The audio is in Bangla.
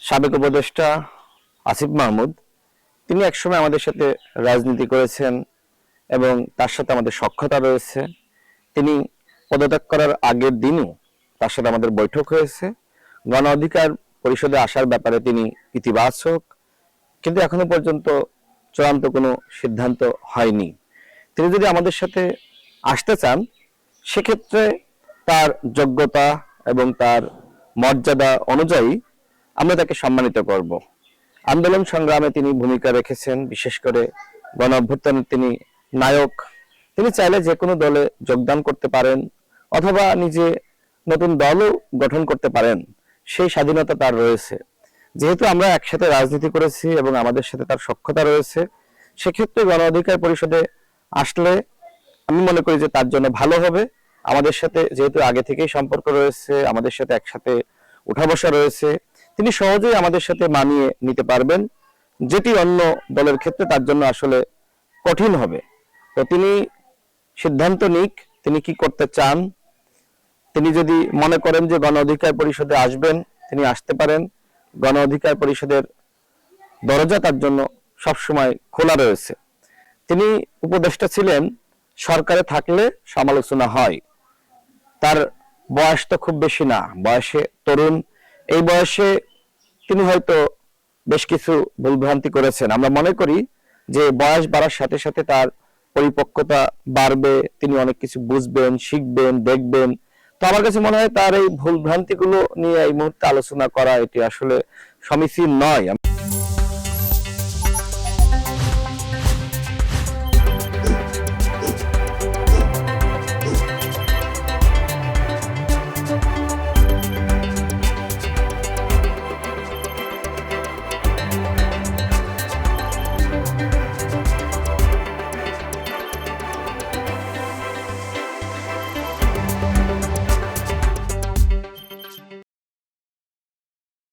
সাবেক উপদেষ্টা আসিফ মাহমুদ তিনি একসময় আমাদের সাথে রাজনীতি করেছেন এবং তার সাথে আমাদের সখ্যতা রয়েছে। তিনি পদত্যাগ করার আগের দিনও তার সাথে আমাদের বৈঠক হয়েছে। গণ অধিকার পরিষদে আসার ব্যাপারে তিনি ইতিবাচক, কিন্তু এখনো পর্যন্ত চূড়ান্ত কোনো সিদ্ধান্ত হয়নি। তিনি যদি আমাদের সাথে আসতে চান সেক্ষেত্রে তার যোগ্যতা এবং তার মর্যাদা অনুযায়ী আমরা তাকে সম্মানিত করব। আন্দোলন সংগ্রামে তিনি ভূমিকা রেখেছেন, বিশেষ করে গণ অভ্যুত্থানের তিনি নায়ক। তিনি চাইলে যে কোনো দলে যোগদান করতে পারেন অথবা নিজে নতুন দলও গঠন করতে পারেন, সেই স্বাধীনতা তার রয়েছে। যেহেতু আমরা একসাথে রাজনীতি করেছি এবং আমাদের সাথে তার সখ্যতা রয়েছে, সেক্ষেত্রে গণ অধিকার পরিষদে আসলে আমি মনে করি যে তার জন্য ভালো হবে। আমাদের সাথে যেহেতু আগে থেকেই সম্পর্ক রয়েছে, আমাদের সাথে একসাথে উঠা বসা রয়েছে, তিনি সহজেই আমাদের সাথে মানিয়ে নিতে পারবেন, যেটি অন্য দলের ক্ষেত্রে তার জন্য আসলে কঠিন হবে। তো তিনি সিদ্ধান্ত নিক তিনি কি করতে চান। তিনি যদি মনে করেন যে গণ অধিকার পরিষদে আসবেন, তিনি আসতে পারেন। গণ অধিকার পরিষদের দরজা তার জন্য সবসময় খোলা রয়েছে। তিনি উপদেষ্টা ছিলেন, সরকারে থাকলে সমালোচনা হয়। তার বয়স তো খুব বেশি না, বয়সে তরুণ। এই বয়সে তিনি হয়তো বেশ কিছু ভুলভ্রান্তি করেছেন। আমরা মনে করি যে বয়স বাড়ার সাথে সাথে তার পরিপক্কতা বাড়বে, তিনি অনেক কিছু বুঝবেন, শিখবেন, দেখবেন। তো আমার কাছে মনে হয় তার এই ভুলভ্রান্তিগুলো নিয়ে এই মুহূর্তে আলোচনা করা এটি আসলে সমীচীন নয়।